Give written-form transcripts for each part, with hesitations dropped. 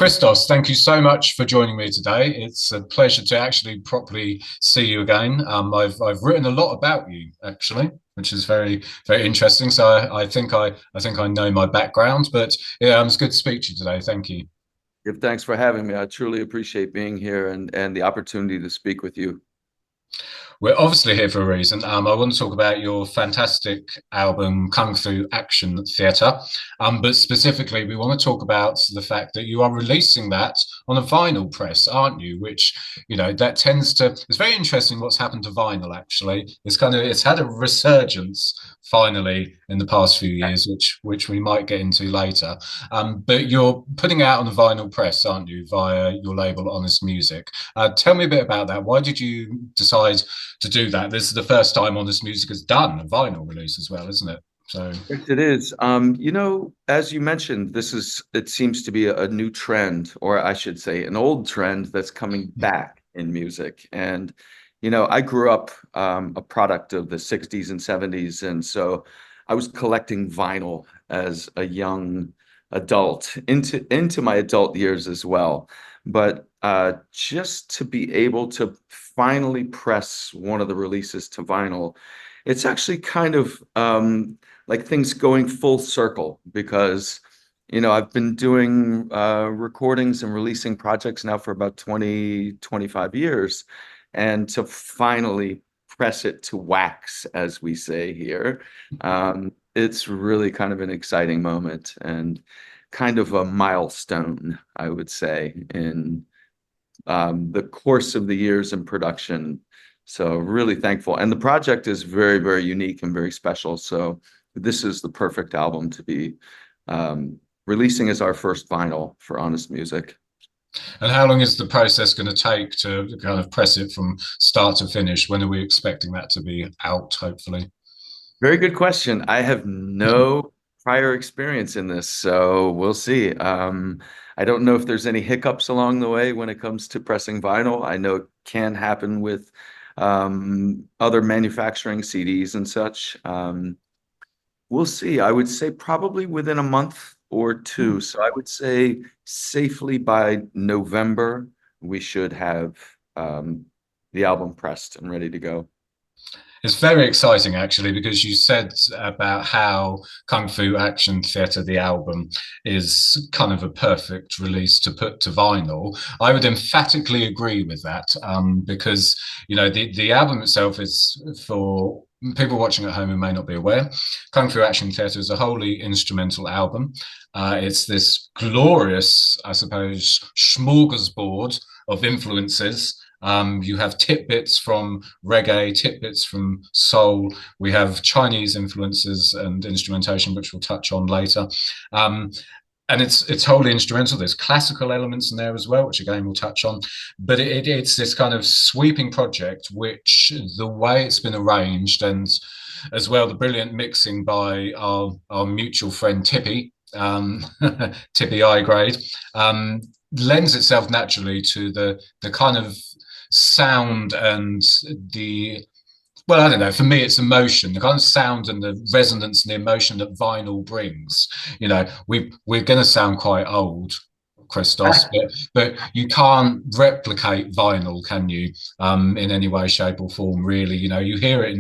Christos, thank you so much for joining me today. It's a pleasure to actually properly see you again. I've written a lot about you actually, which is very interesting. So I think I know my background, but yeah, it's good to speak to you today. Thank you. Thanks for having me. I truly appreciate being here and the opportunity to speak with you. We're obviously here for a reason. I want to talk about your fantastic album, Kung Fu Action Theatre. But specifically, we want to talk about the fact that you are releasing that on a vinyl press, aren't you? Which, that tends to, it's very interesting what's happened to vinyl, actually. It's had a resurgence finally in the past few years, which we might get into later. But you're putting out on a vinyl press, aren't you, via your label Honest Music? Tell me a bit about that. Why did you decide to do that? This is the first time Honest Music has done a vinyl release as well, isn't it? So Yes, it is. As you mentioned, it seems to be a new trend, or I should say an old trend that's coming back in music. And, I grew up a product of the 60s and 70s. And so I was collecting vinyl as a young adult into my adult years as well. But just to be able to finally press one of the releases to vinyl, it's actually kind of like things going full circle because, I've been doing recordings and releasing projects now for about 20, 25 years. And to finally press it to wax, as we say here, it's really kind of an exciting moment and kind of a milestone, I would say, in the course of the years in production. So really thankful. And the project is very, very unique and very special. So this is the perfect album to be releasing as our first vinyl for Honest Music. and how long is the process going to take to kind of press it from start to finish? When are we expecting that to be out, hopefully? Very good question. I have no prior experience in this, so we'll see. I don't know if there's any hiccups along the way when it comes to pressing vinyl. I know it can happen with other manufacturing CDs and such. We'll see. I would say probably within a month or two. So I would say safely by November, we should have the album pressed and ready to go. It's very exciting, actually, because you said about how Kung Fu Action Theatre, the album, is kind of a perfect release to put to vinyl. I would emphatically agree with that, because, the album itself is, for people watching at home who may not be aware, Kung Fu Action Theatre is a wholly instrumental album. It's this glorious, I suppose, smorgasbord of influences. You have tidbits from reggae, tidbits from soul. We have Chinese influences and instrumentation, which we'll touch on later. And it's wholly instrumental. There's classical elements in there as well, which again we'll touch on. But it's this kind of sweeping project, which the way it's been arranged, and as well the brilliant mixing by our mutual friend Tippy, Tippy I grade, lends itself naturally to the kind of sound and I don't know, for me it's emotion, the kind of sound and the resonance and the emotion that vinyl brings. We're going to sound quite old, Christos, but you can't replicate vinyl, can you? In any way, shape, or form, really. You hear it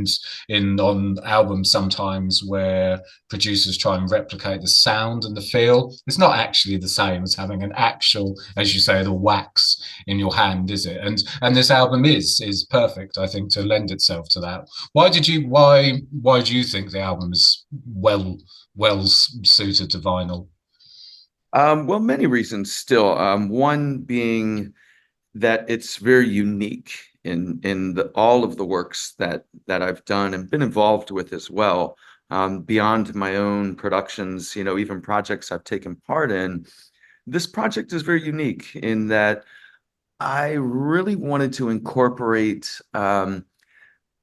in on albums sometimes where producers try and replicate the sound and the feel. It's not actually the same as having an actual, as you say, the wax in your hand, is it? And this album is perfect, I think, to lend itself to that. Why do you think the album is well suited to vinyl? Well, many reasons still. One being that it's very unique in all of the works that I've done and been involved with as well. Beyond my own productions, even projects I've taken part in. This project is very unique in that I really wanted to incorporate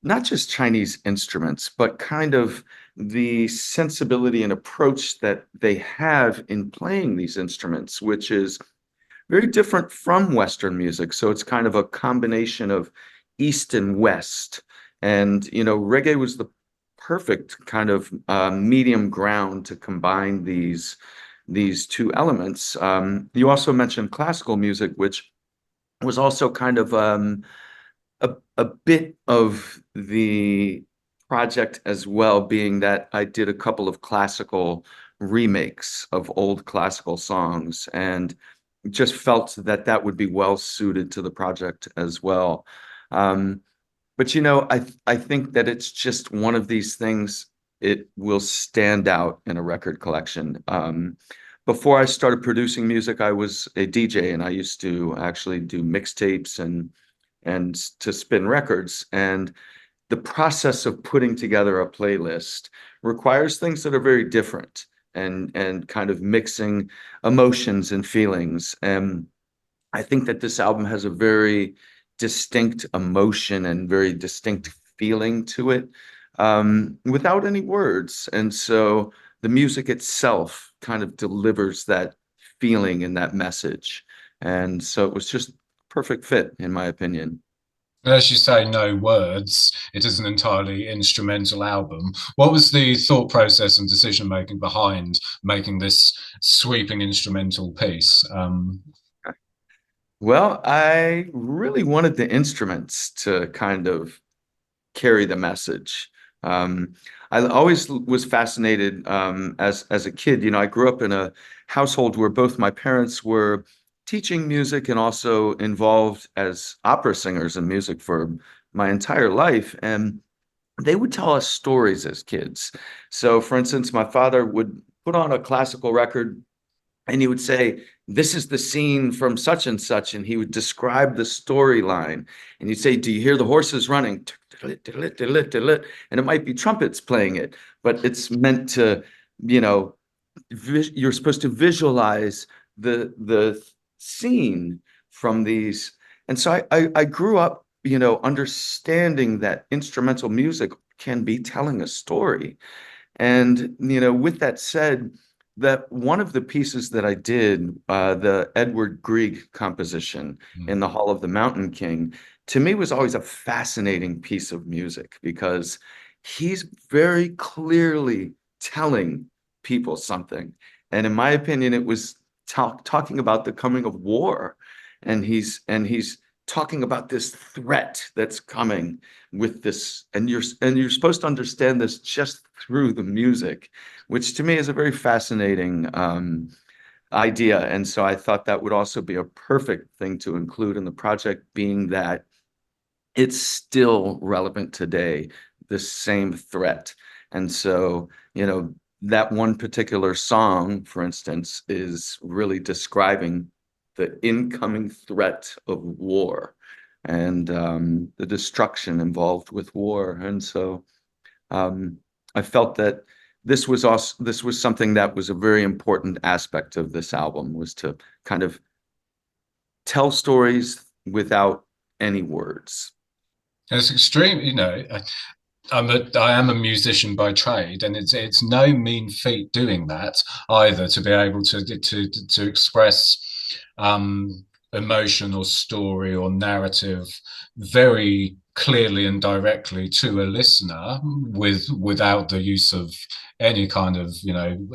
not just Chinese instruments, but kind of the sensibility and approach that they have in playing these instruments, which is very different from Western music. So it's kind of a combination of East and West. And, reggae was the perfect kind of medium ground to combine these these two elements. You also mentioned classical music, which was also kind of a bit of the project as well, being that I did a couple of classical remakes of old classical songs and just felt that that would be well suited to the project as well. Um, but I think that it's just one of these things. It will stand out in a record collection. Before I started producing music, I was a DJ, and I used to actually do mixtapes and to spin records. And the process of putting together a playlist requires things that are very different, and kind of mixing emotions and feelings. And I think that this album has a very distinct emotion and very distinct feeling to it, without any words. And so the music itself kind of delivers that feeling and that message. And so it was just perfect fit, in my opinion. As you say, no words. It is an entirely instrumental album. What was the thought process and decision making behind making this sweeping instrumental piece? Well, I really wanted the instruments to kind of carry the message. Um, I always was fascinated, as a kid. I grew up in a household where both my parents were teaching music and also involved as opera singers in music for my entire life. And they would tell us stories as kids. So, for instance, my father would put on a classical record and he would say, "This is the scene from such and such," and he would describe the storyline. And he'd say, "Do you hear the horses running?" And it might be trumpets playing it, but it's meant to, you know, you're supposed to visualize the scene from these. And so I grew up, understanding that instrumental music can be telling a story. And, with that said, that one of the pieces that I did, the Edward Grieg composition in the Hall of the Mountain King, to me was always a fascinating piece of music because he's very clearly telling people something. And in my opinion, it was talking about the coming of war. And he's talking about this threat that's coming with this, and you're supposed to understand this just through the music, which to me is a very fascinating idea. And so I thought that would also be a perfect thing to include in the project, being that it's still relevant today, the same threat. And so, that one particular song, for instance, is really describing the incoming threat of war and the destruction involved with war. And so I felt that this was something that was a very important aspect of this album, was to kind of tell stories without any words. It's extreme, I am a musician by trade, and it's no mean feat doing that either, to be able to express emotion or story or narrative very clearly and directly to a listener without the use of any kind of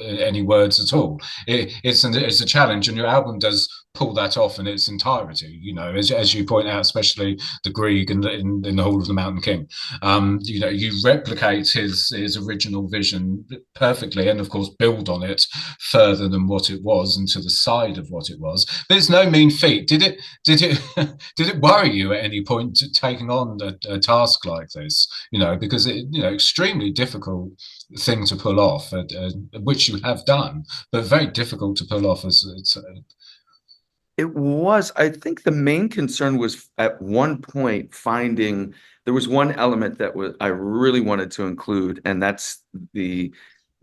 any words at all. It's a challenge, and your album does pull that off in its entirety. As you point out, especially the Grieg in the Hall of the Mountain King. You replicate his original vision perfectly, and of course build on it further than what it was and to the side of what it was. But it's no mean feat. Did it did it worry you at any point taking on a task like this? Because extremely difficult thing to pull off, which you have done, but very difficult to pull off as it's. It was, I think the main concern was at one point finding, there was one element that I really wanted to include, and that's the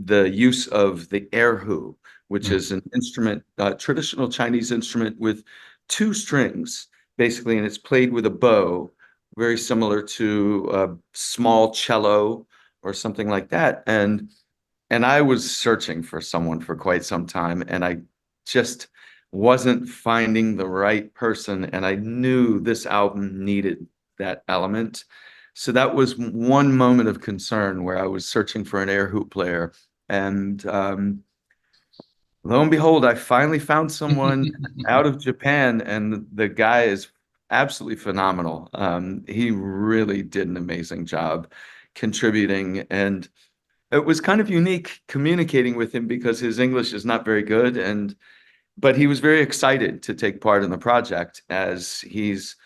use of the erhu, which is an instrument, traditional Chinese instrument with two strings, basically, and it's played with a bow, very similar to a small cello or something like that. And I was searching for someone for quite some time, and I just wasn't finding the right person. And I knew this album needed that element. So that was one moment of concern where I was searching for an air hoop player. And lo and behold, I finally found someone out of Japan, and the guy is absolutely phenomenal. He really did an amazing job contributing, and it was kind of unique communicating with him because his English is not very good, and but he was very excited to take part in the project as he's,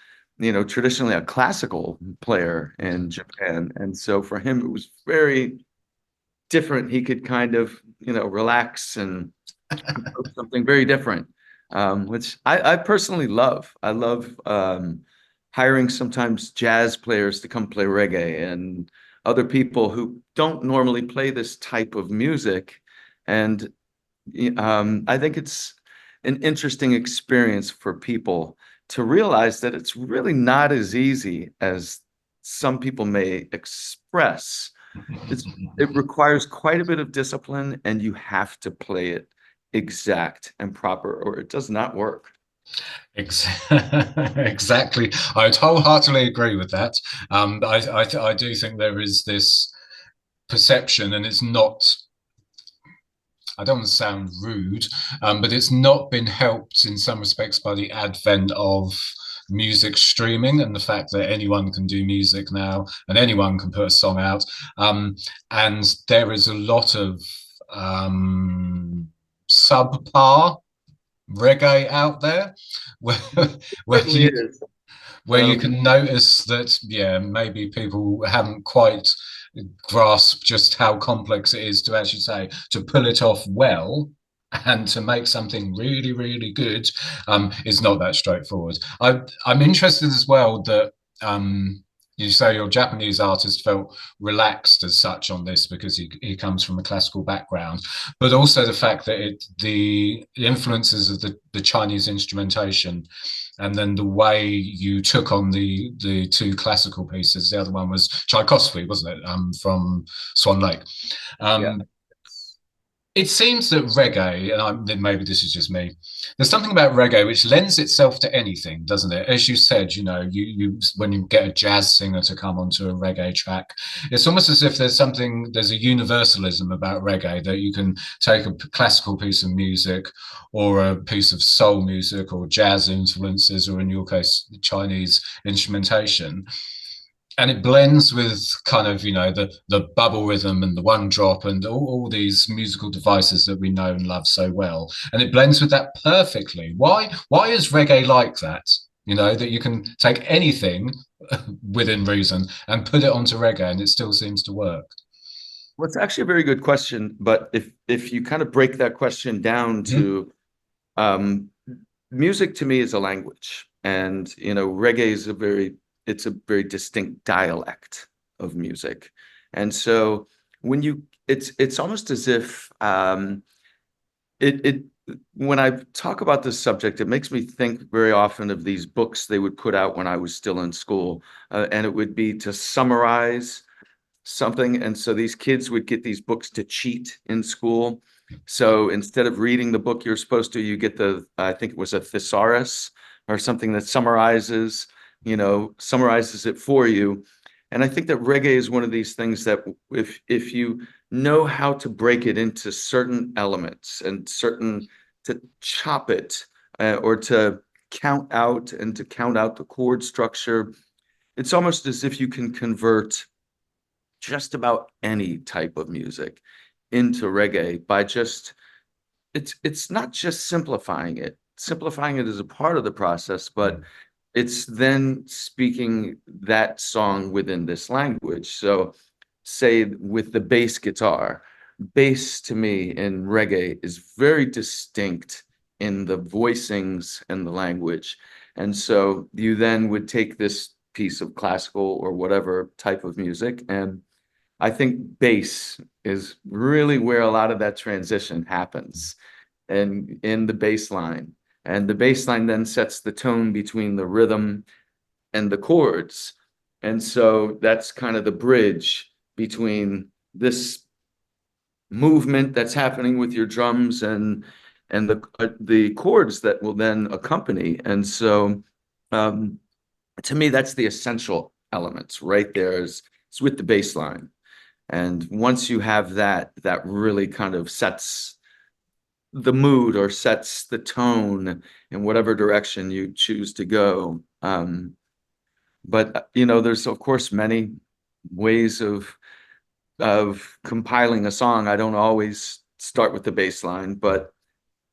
traditionally a classical player in Japan, and so for him it was very different. He could kind of, relax and something very different, which I personally love. I love hiring sometimes jazz players to come play reggae and other people who don't normally play this type of music. And I think it's an interesting experience for people to realize that it's really not as easy as some people may express. It requires quite a bit of discipline, and you have to play it exact and proper, or it does not work. Exactly. I would wholeheartedly agree with that. I do think there is this perception, and it's not, I don't want to sound rude, but it's not been helped in some respects by the advent of music streaming and the fact that anyone can do music now and anyone can put a song out. And there is a lot of subpar reggae out there where, where Certainly you is. where you Um, can notice that, yeah, maybe people haven't quite grasped just how complex it is to actually say to pull it off well and to make something really, really good is not that straightforward. I'm interested as well that you say your Japanese artist felt relaxed as such on this because he comes from a classical background, but also the fact that the influences of the Chinese instrumentation and then the way you took on the two classical pieces. The other one was Tchaikovsky, wasn't it? From Swan Lake. yeah. Um, it seems that reggae, and maybe this is just me, there's something about reggae which lends itself to anything, doesn't it? As you said, you when you get a jazz singer to come onto a reggae track, it's almost as if there's a universalism about reggae that you can take a classical piece of music or a piece of soul music or jazz influences, or in your case, Chinese instrumentation, and it blends with kind of the bubble rhythm and the one drop and all these musical devices that we know and love so well, and it blends with that perfectly. Why is reggae like that? That you can take anything within reason and put it onto reggae and it still seems to work. Well, it's actually a very good question, but if you kind of break that question down Mm-hmm. to um, music to me is a language, and reggae is it's a very distinct dialect of music, and so it's almost as if it when I talk about this subject, it makes me think very often of these books they would put out when I was still in school, and it would be to summarize something. And so these kids would get these books to cheat in school. So instead of reading the book you're supposed to, you get I think it was a thesaurus or something that summarizes it for you. And I think that reggae is one of these things that if you know how to break it into certain elements and to chop it, or to count out the chord structure, it's almost as if you can convert just about any type of music into reggae by just it's not just simplifying it. Simplifying it is a part of the process, but it's then speaking that song within this language. So say with the bass guitar, bass to me in reggae is very distinct in the voicings and the language. And so you then would take this piece of classical or whatever type of music, and I think bass is really where a lot of that transition happens, and in the bass line. And the bass line then sets the tone between the rhythm and the chords. And so that's kind of the bridge between this movement that's happening with your drums and the chords that will then accompany. And so um, to me, that's the essential elements right there. It's with the bass line. And once you have that, that really kind of sets the mood or sets the tone in whatever direction you choose to go. But there's of course many ways of compiling a song. I don't always start with the bass line, but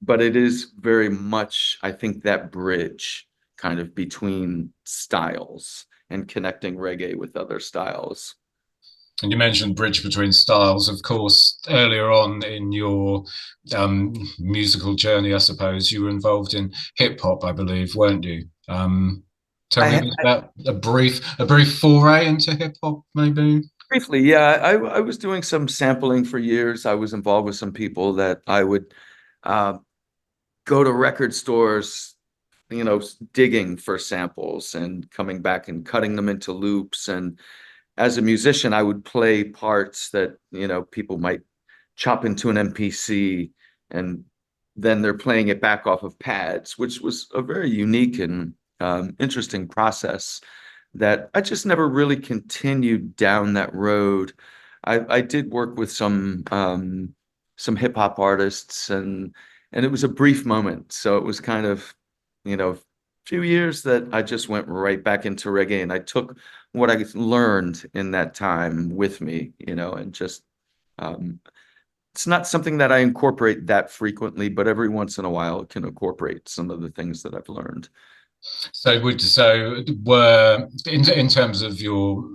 it is very much, I think, that bridge kind of between styles and connecting reggae with other styles. And you mentioned bridge between styles, of course. Earlier on in your musical journey, I suppose you were involved in hip hop, I believe, weren't you? Tell me a I, bit about a brief foray into hip hop, maybe. Briefly, yeah, I was doing some sampling for years. I was involved with some people that I would uh, go to record stores, digging for samples and coming back and cutting them into loops. And as a musician, I would play parts that, people might chop into an MPC, and then they're playing it back off of pads, which was a very unique and interesting process that I just never really continued down that road. I did work with some hip hop artists, and it was a brief moment. So it was kind of, a few years that I just went right back into reggae, and I took what I learned in that time with me, and just um, it's not something that I incorporate that frequently, but every once in a while it can incorporate some of the things that I've learned. So were in terms of your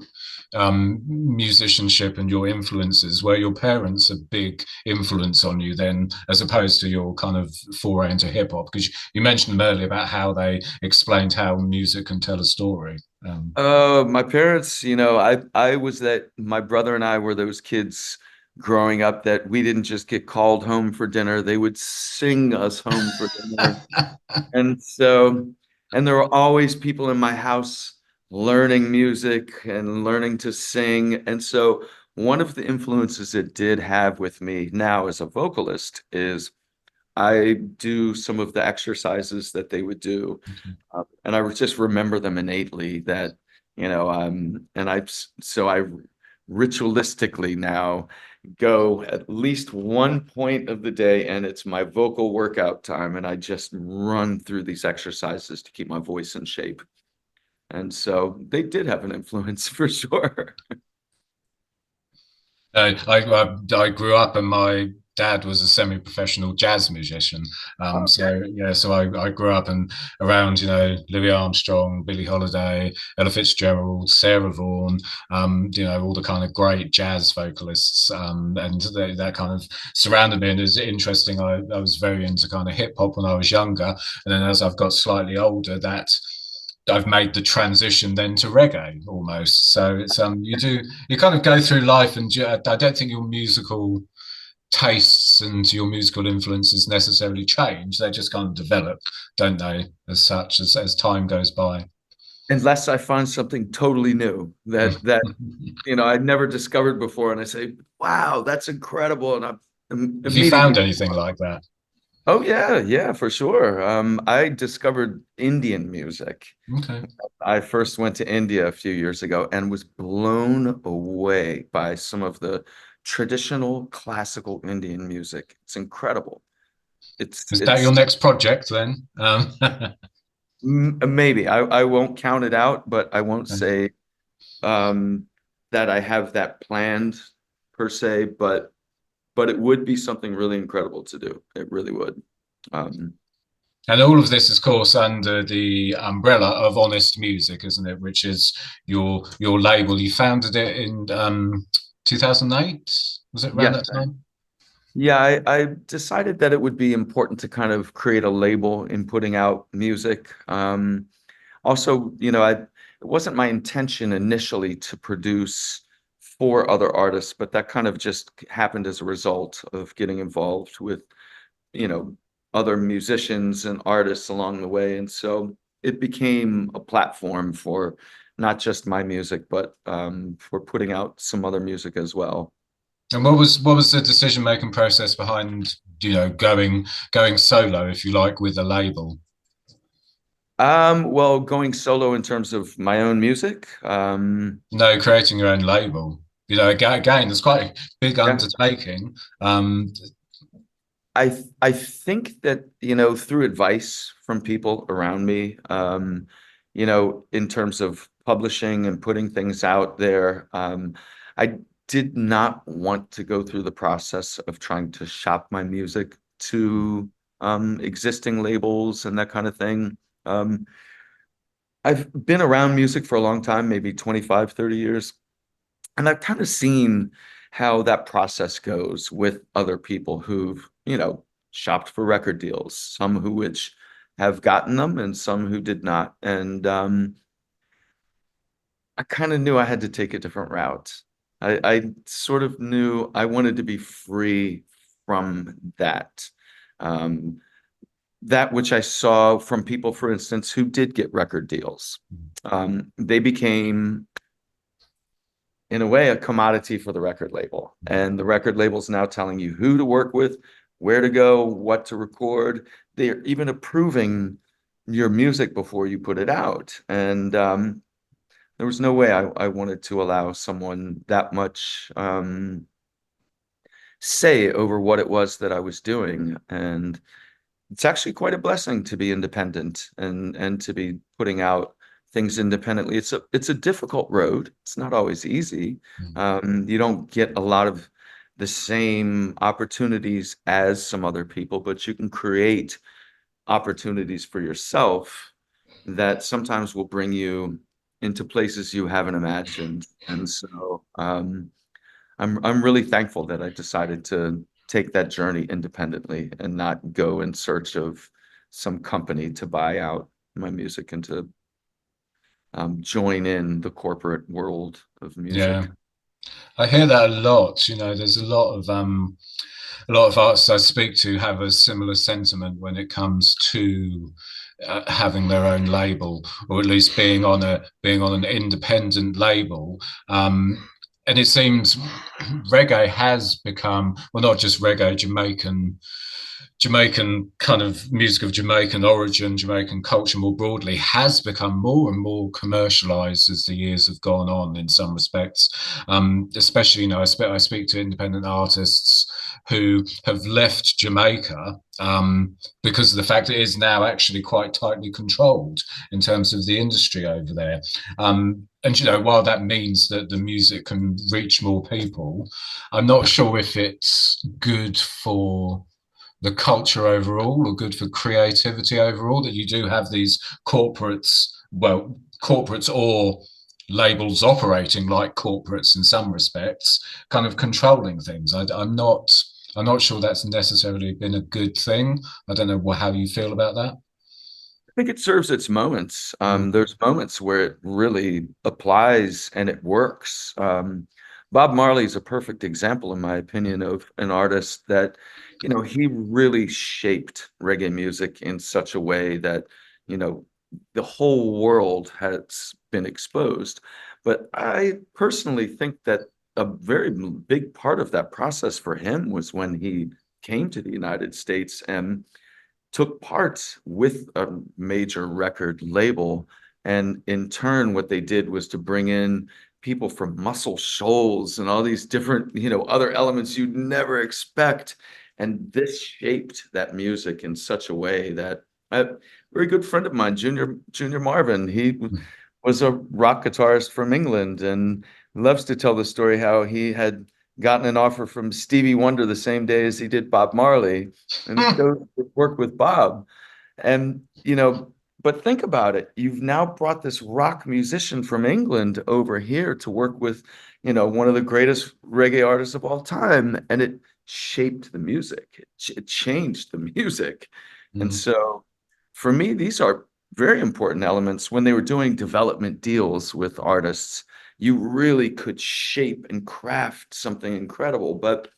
musicianship and your influences, were your parents a big influence on you then, as opposed to your kind of foray into hip hop? Because you mentioned earlier about how they explained how music can tell a story. My parents, I was that my brother and I were those kids growing up that we didn't just get called home for dinner. They would sing us home for dinner. And so, and there were always people in my house learning music and learning to sing. And so, one of the influences it did have with me now as a vocalist is I do some of the exercises that they would do. And I would just remember them innately that, and so I ritualistically now go at least one point of the day, and it's my vocal workout time, and I just run through these exercises to keep my voice in shape. And so they did have an influence for sure. I grew up and my dad was a semi-professional jazz musician. Okay. So I grew up and around, Louis Armstrong, Billie Holiday, Ella Fitzgerald, Sarah Vaughan, all the kind of great jazz vocalists. And that kind of surrounded me. And it's interesting. I was very into kind of hip hop when I was younger. And then as I've got slightly older, that I've made the transition then to reggae almost. So it's you kind of go through life, and I don't think your musical tastes and your musical influences necessarily change. They just kind of develop, don't they, as such as time goes by. Unless I find something totally new I'd never discovered before, and I say, "Wow, that's incredible!" And I'm Have you found immediately, anything like that? "Oh yeah, yeah, for sure." I discovered Indian music. Okay. I first went to India a few years ago and was blown away by some of the traditional classical Indian music. It's incredible. It's Is that your it's next project then? maybe I won't count it out, but I won't say um, that I have that planned per se, but it would be something really incredible to do. It really would. Um, And all of this, of course, under the umbrella of Honest Music, isn't it? Which is your label. You founded it in 2008. Was it around yes, that time? yeah, I decided that it would be important to kind of create a label in putting out music. Also, it wasn't my intention initially to produce for other artists, but that kind of just happened as a result of getting involved with, you know, other musicians and artists along the way. And so it became a platform for not just my music, but for putting out some other music as well. And what was the decision making process behind going solo, if you like, with a label? Well, going solo in terms of my own music, No, creating your own label. Again, it's quite a big yeah, undertaking. I think that, through advice from people around me, in terms of publishing and putting things out there, I did not want to go through the process of trying to shop my music to existing labels and that kind of thing. Um, I've been around music for a long time, maybe 25, 30 years. And I've kind of seen how that process goes with other people who've, shopped for record deals, some who which have gotten them and some who did not. And I kind of knew I had to take a different route. I sort of knew I wanted to be free from that. Um, that which I saw from people, for instance, who did get record deals. They became, in a way, a commodity for the record label. And the record label's now telling you who to work with, where to go, what to record. They're even approving your music before you put it out. And there was no way I wanted to allow someone that much say over what it was that I was doing. And it's actually quite a blessing to be independent and to be putting out things independently. It's a difficult road. It's not always easy. You don't get a lot of the same opportunities as some other people, but you can create opportunities for yourself that sometimes will bring you into places you haven't imagined. And so I'm really thankful that I decided to take that journey independently and not go in search of some company to buy out my music and to join in the corporate world of Yeah, music. I hear that a lot. There's a lot of artists I speak to have a similar sentiment when it comes to having their own label, or at least being on an independent label. And it seems reggae has become, well, not just reggae, Jamaican kind of music of Jamaican origin, Jamaican culture more broadly, has become more and more commercialized as the years have gone on in some respects. Especially, I speak to independent artists who have left Jamaica because of the fact it is now actually quite tightly controlled in terms of the industry over there. And while that means that the music can reach more people, I'm not sure if it's good for the culture overall or good for creativity overall that you do have these corporates or labels operating like corporates in some respects, kind of controlling things. I'm not sure that's necessarily been a good thing. I don't know how you feel about that. I think it serves its moments. Mm. There's moments where it really applies and it works. Bob Marley is a perfect example, in my opinion, of an artist that, he really shaped reggae music in such a way that, you know, the whole world has been exposed. But I personally think that a very big part of that process for him was when he came to the United States and took part with a major record label. And in turn, what they did was to bring in people from Muscle Shoals and all these different, other elements you'd never expect. And this shaped that music in such a way that a very good friend of mine, Junior Marvin, he was a rock guitarist from England and loves to tell the story how he had gotten an offer from Stevie Wonder the same day as he did Bob Marley, and he chose to work with Bob. And, but think about it. You've now brought this rock musician from England over here to work with, one of the greatest reggae artists of all time. And it shaped the music. It changed the music. And Mm. so for me, these are very important elements when they were doing development deals with artists. You really could shape and craft something incredible, but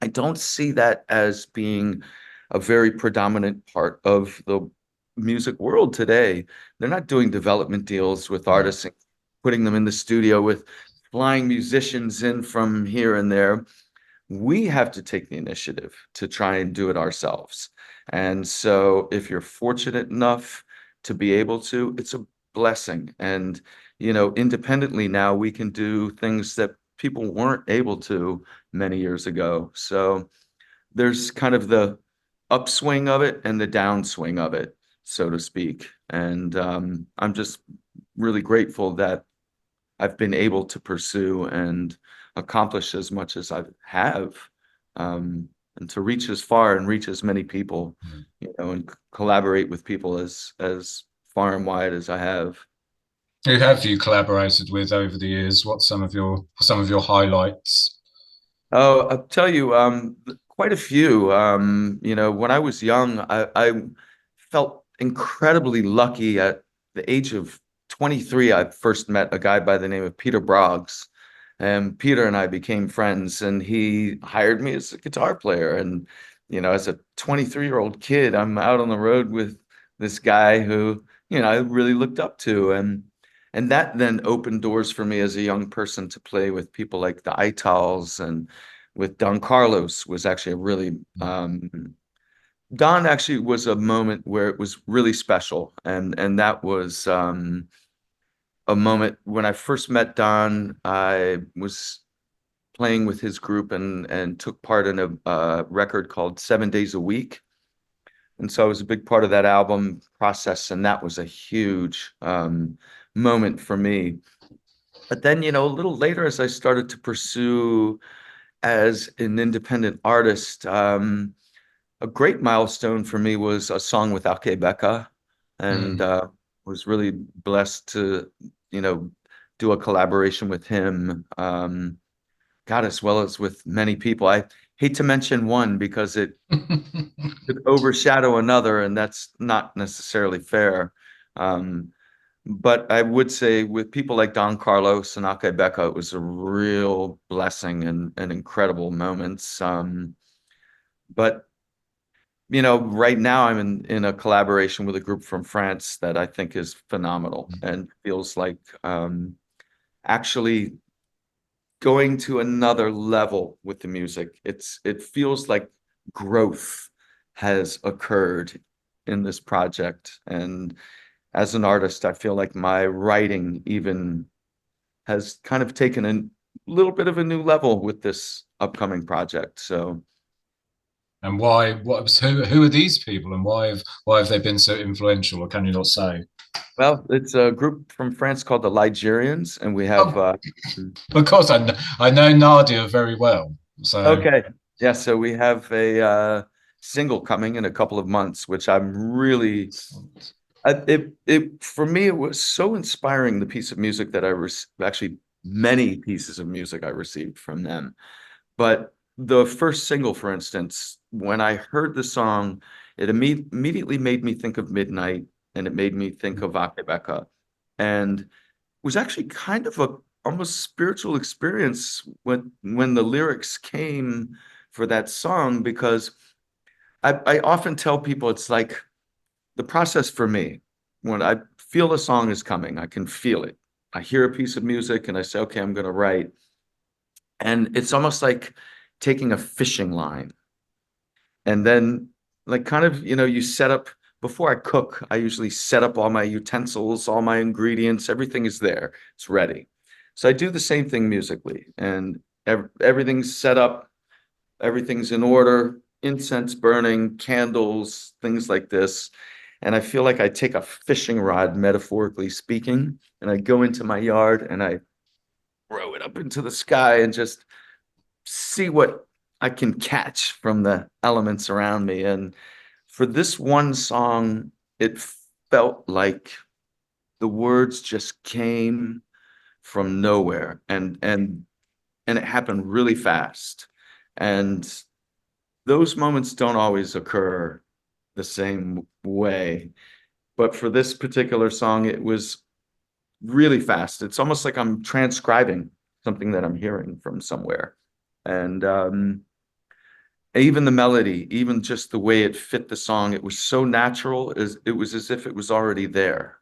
I don't see that as being a very predominant part of the music world today. They're not doing development deals with No. artists and putting them in the studio with flying musicians in from here and there. We have to take the initiative to try and do it ourselves. And so if you're fortunate enough to be able to, it's a blessing. And, independently now we can do things that people weren't able to many years ago. So there's kind of upswing of it and the downswing of it, so to speak. And I'm just really grateful that I've been able to pursue and accomplish as much as I have, and to reach as far and reach as many people, Mm. and collaborate with people as far and wide as I have. Who have you collaborated with over the years? What's some of your highlights? Oh, I'll tell you, quite a few. When I was young, I felt incredibly lucky. At the age of 23, I first met a guy by the name of Peter Broggs. And Peter and I became friends, and he hired me as a guitar player. And, as a 23-year-old kid, I'm out on the road with this guy who, I really looked up to. And that then opened doors for me as a young person to play with people like the Itals, and with Don Carlos was actually a really Don actually was a moment where it was really special, and that was a moment when I first met Don. I was playing with his group and took part in a record called 7 Days a Week, and so I was a big part of that album process, and that was a huge moment for me. But then, a little later, as I started to pursue as an independent artist, a great milestone for me was a song with Ake Becca, and Mm. was really blessed to, you know, do a collaboration with him. God, as well as with many people. I hate to mention one because it could overshadow another, and that's not necessarily fair. Um, but I would say with people like Don Carlos and Ake Becca, it was a real blessing and incredible moments. But right now I'm in a collaboration with a group from France that I think is phenomenal and feels like actually going to another level with the music. It feels like growth has occurred in this project. And as an artist, I feel like my writing even has kind of taken a little bit of a new level with this upcoming project. So, And why? Who are these people, and why have they been so influential? Or can you not say? well, it's a group from France called the Ligerians, and we have Oh, of course, I know Nadia very well. So okay. Yeah, so we have a single coming in a couple of months, which I'm really it for me it was so inspiring, the piece of music that I actually many pieces of music I received from them. But the first single, for instance, when I heard the song, it immediately made me think of Midnight, and it made me think of Akebeka. And was actually kind of a almost spiritual experience when the lyrics came for that song, because I often tell people it's like the process for me. When I feel a song is coming, I can feel it. I hear a piece of music and I say, okay, I'm going to write. And it's almost like taking a fishing line, and then like kind of, you set up before I cook, I usually set up all my utensils, all my ingredients, everything is there. It's ready. So I do the same thing musically, and everything's set up, everything's in order, incense burning, candles, things like this. And I feel like I take a fishing rod, metaphorically speaking, and I go into my yard and I throw it up into the sky and just see what I can catch from the elements around me. And for this one song, it felt like the words just came from nowhere, and it happened really fast. And those moments don't always occur the same way. But for this particular song, it was really fast. It's almost like I'm transcribing something that I'm hearing from somewhere. And even the melody, even just the way it fit the song, it was so natural, as it was as if it was already there.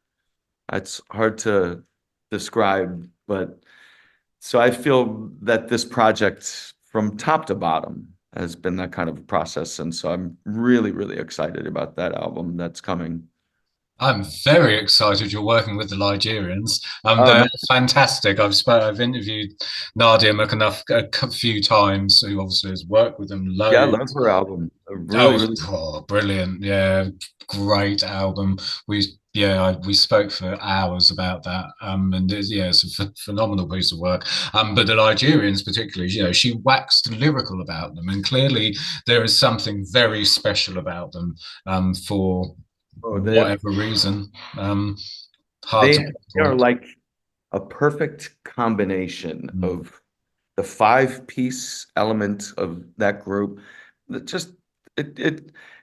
It's hard to describe, but so I feel that this project from top to bottom has been that kind of process. And so I'm really, really excited about that album that's coming. I'm very excited you're working with the Ligerians. Oh They're man, fantastic. I've interviewed Nadia McAnuff a few times, who obviously has worked with them yeah, I love loads. her album. Really, Oh, really. brilliant! Yeah, great album. We spoke for hours about that. And yeah, it's a phenomenal piece of work. But the Nigerians, particularly, she waxed lyrical about them, and clearly there is something very special about them. For Oh, whatever reason, hard they to they are pinpoint. like a perfect combination Mm. of the five-piece element of that group. That just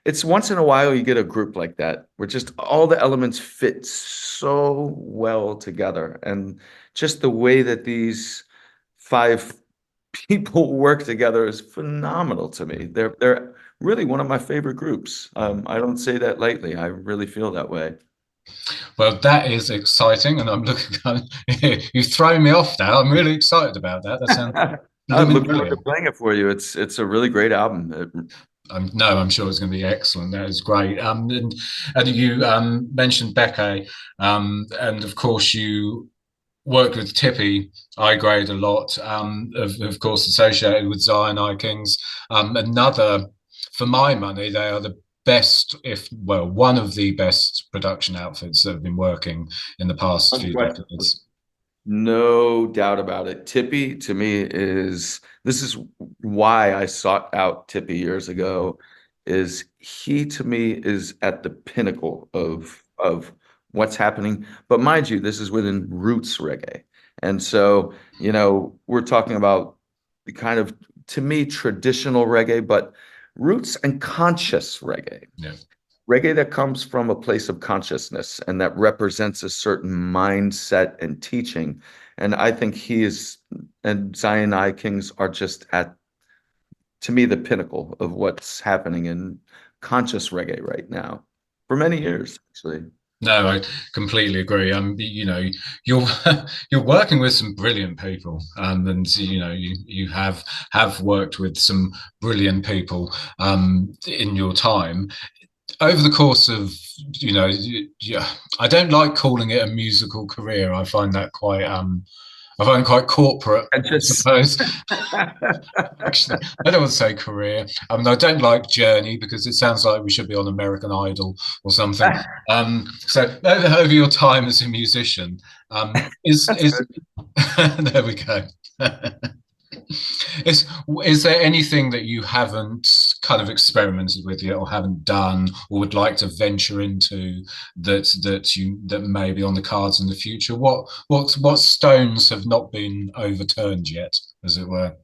it's once in a while you get a group like that where just all the elements fit so well together, and just the way that these five people work together is phenomenal to me. They're really one of my favorite groups. I don't say that lightly. I really feel that way. Well, that is exciting, and I'm looking. You've thrown me off now. I'm really excited about that. That sounds I blooming look forward to brilliant. playing it for you. It's a really great album. No, I'm sure it's going to be excellent. That is great. And you mentioned Becca, and of course you worked with Tippy I Grade a lot. Of course, associated with Zion I Kings. Another, for my money, they are the best, if well, one of the best production outfits that have been working in the past few Unquestionably. decades. No doubt about it. Tippy to me is this is why I sought out Tippy years ago, is he to me is at the pinnacle of what's happening. But mind you, this is within roots reggae. And so, we're talking about the kind of, to me, traditional reggae, but roots and conscious reggae. Yeah. Reggae that comes from a place of consciousness and that represents a certain mindset and teaching. And I think he is, and Zion I Kings are just at, to me, the pinnacle of what's happening in conscious reggae right now for many years, actually. No, I completely agree. You're you're working with some brilliant people, and you have worked with some brilliant people in your time over the course of yeah. I don't like calling it a musical career. I find it quite corporate, I I just, suppose. Actually, I don't want to say career. I don't like Journey because it sounds like we should be on American Idol or something. So over your time as a musician, that's is good. there we go. Is is there anything that you haven't kind of experimented with yet, or haven't done, or would like to venture into that may be on the cards in the future? What stones have not been overturned yet, as it were?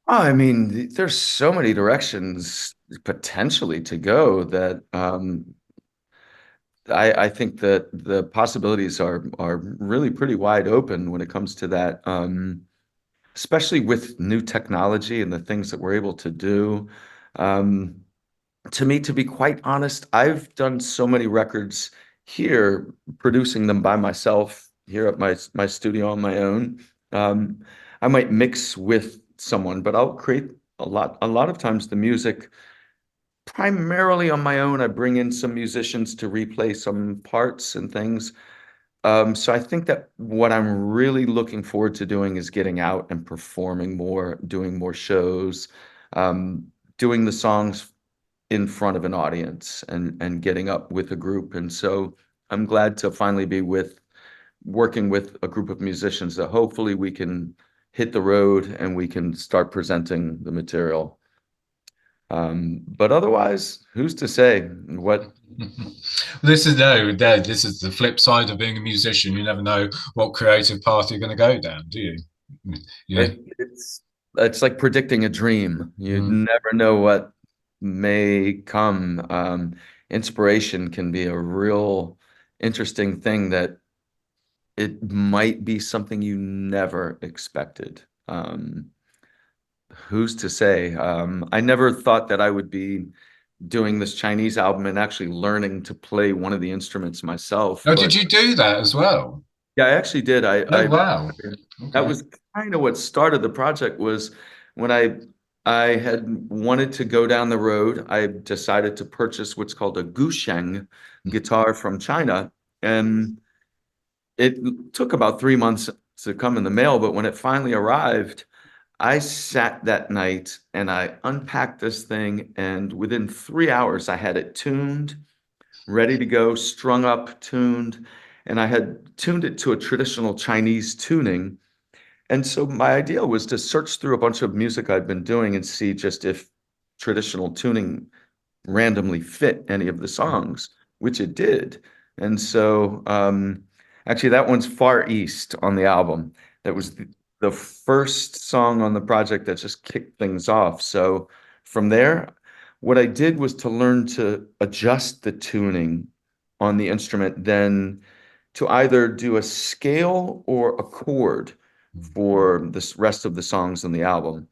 Oh, I mean, there's so many directions potentially to go that I think that the possibilities are really pretty wide open when it comes to that, especially with new technology and the things that we're able to do. Um, to me, to be quite honest, I've done so many records here, producing them by myself here at my studio on my own. Um, I might mix with someone, but I'll create a lot of times the music primarily on my own. I bring in some musicians to replay some parts and things. So I think that what I'm really looking forward to doing is getting out and performing more, doing more shows, doing the songs in front of an audience and getting up with a group. And so I'm glad to finally be working with a group of musicians that hopefully we can hit the road and we can start presenting the material. But otherwise, who's to say what? This is no, no, this is the flip side of being a musician. You never know what creative path you're going to go down, do you? Yeah. It's like predicting a dream. You Mm. never know what may come. Inspiration can be a real interesting thing that it might be something you never expected. Who's to say? I never thought that I would be doing this Chinese album and actually learning to play one of the instruments myself. Oh, did But you do that as well? yeah, I actually did. Oh, wow. That Okay. was kind of what started the project was when I had wanted to go down the road. I decided to purchase what's called a gusheng guitar from China, and it took about 3 months to come in the mail. But when it finally arrived, I sat that night and I unpacked this thing, and within 3 hours, I had it tuned, ready to go, strung up, tuned, and I had tuned it to a traditional Chinese tuning. And so my idea was to search through a bunch of music I'd been doing and see just if traditional tuning randomly fit any of the songs, which it did. And so actually that one's Far East on the album. That was the first song on the project that just kicked things off. So from there, what I did was to learn to adjust the tuning on the instrument, then to either do a scale or a chord for the rest of the songs on the album.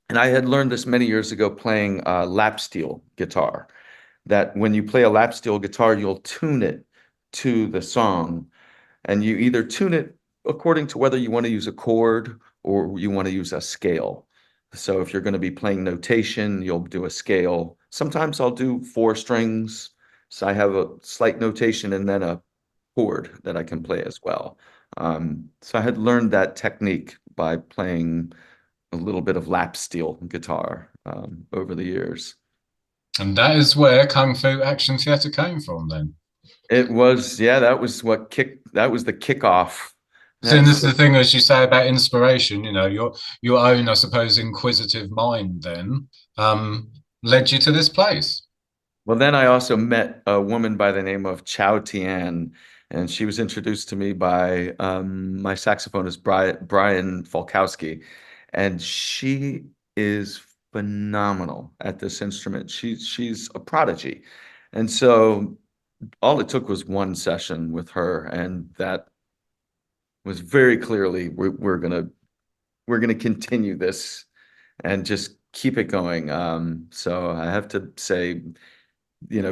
And I had learned this many years ago playing lap steel guitar, that when you play a lap steel guitar, you'll tune it to the song, and you either tune it according to whether you want to use a chord or you want to use a scale. So if you're going to be playing notation, you'll do a scale. Sometimes I'll do four strings. So I have a slight notation and then a chord that I can play as well. So I had learned that technique by playing a little bit of lap steel guitar over the years. And that is where Kung Fu Action Theatre came from then. It was, yeah, that was the kickoff. So and this is So, the thing, as you say about inspiration, your own, I suppose, inquisitive mind then led you to this place. well, then I also met a woman by the name of Chow Tian, and she was introduced to me by my saxophonist, Brian Falkowski, and she is phenomenal at this instrument. She's a prodigy. And so all it took was one session with her, and that was very clearly we're gonna continue this and just keep it going. So I have to say,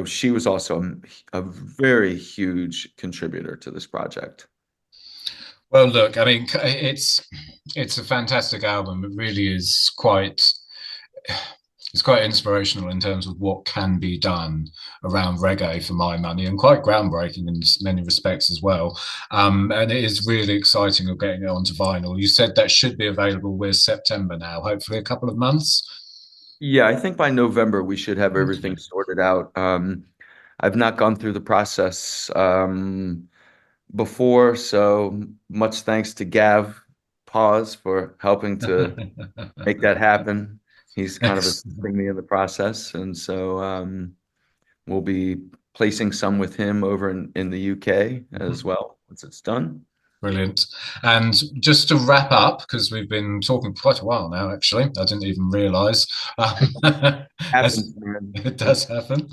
she was also a very huge contributor to this project. Well, look, I mean, it's a fantastic album. It really is quite it's quite inspirational in terms of what can be done around reggae for my money, and quite groundbreaking in many respects as well. And it is really exciting of getting it onto vinyl. You said that should be available with September now, hopefully a couple of months. Yeah, I think by November we should have Okay. everything sorted out. I've not gone through the process before, so much thanks to Gav Pause for helping to make that happen. He's kind of Excellent. assisting me in the process, and so we'll be placing some with him over in the UK as Mhm. well once it's done. Brilliant. And just to wrap up, because we've been talking for quite a while now, actually, I didn't even realize, as Happens, man. it does happen.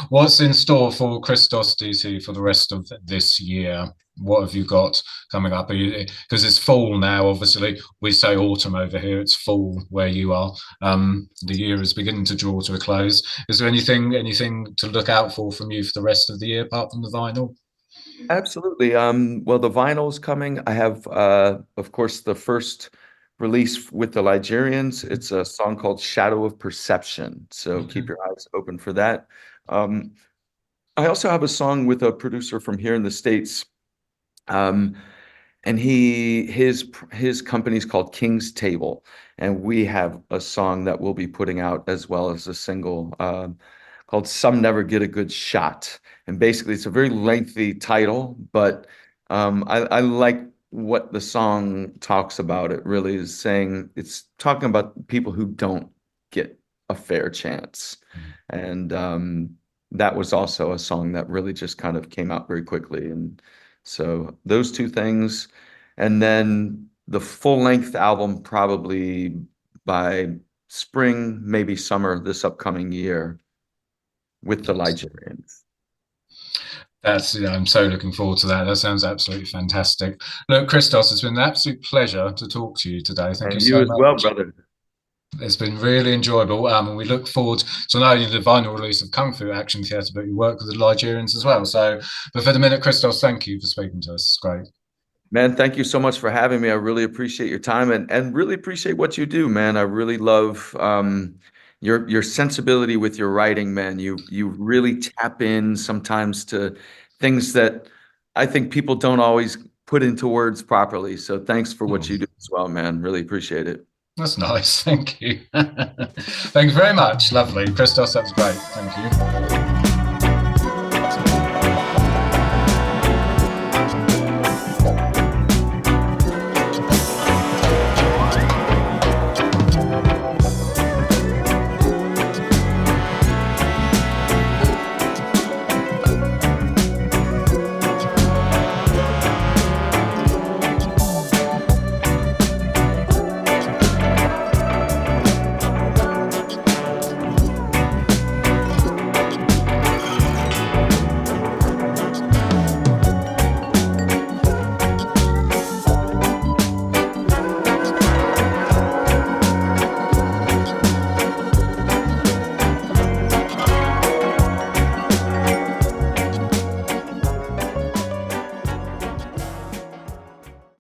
What's in store for Christos DC for the rest of this year? What have you got coming up? Because it's fall now, obviously. We say autumn over here, it's fall where you are. The year is beginning to draw to a close. Is there anything to look out for from you for the rest of the year apart from the vinyl? Absolutely. Well, the vinyl's coming. I have, of course, the first release with the Ligerians. It's a song called Shadow of Perception. So Okay. keep your eyes open for that. Um, I also have a song with a producer from here in the States. Um, and his company's called King's Table, and we have a song that we'll be putting out as well as a single called "Some Never Get a Good Shot." And basically, it's a very lengthy title, but I like what the song talks about. It really is saying it's talking about people who don't get a fair chance, and that was also a song that really just kind of came out very quickly. And so those two things, and then the full length album probably by spring, maybe summer this upcoming year with the Ligerians. I'm so looking forward to that. That sounds absolutely fantastic. Look, Christos, it's been an absolute pleasure to talk to you today. Thank you And you so as well, much. brother. It's been really enjoyable, and we look forward to not only the vinyl release of Kung Fu Action Theatre, but your work with the Ligerians as well. So, but for the minute, Christos, thank you for speaking to us. It's great. Man, thank you so much for having me. I really appreciate your time and really appreciate what you do, man. I really love your sensibility with your writing, man. You really tap in sometimes to things that I think people don't always put into words properly. So thanks for what Oh, you do as well, man. Really appreciate it. That's nice. Thank you. Thank you very much. Lovely. Christos, that was great. Thank you.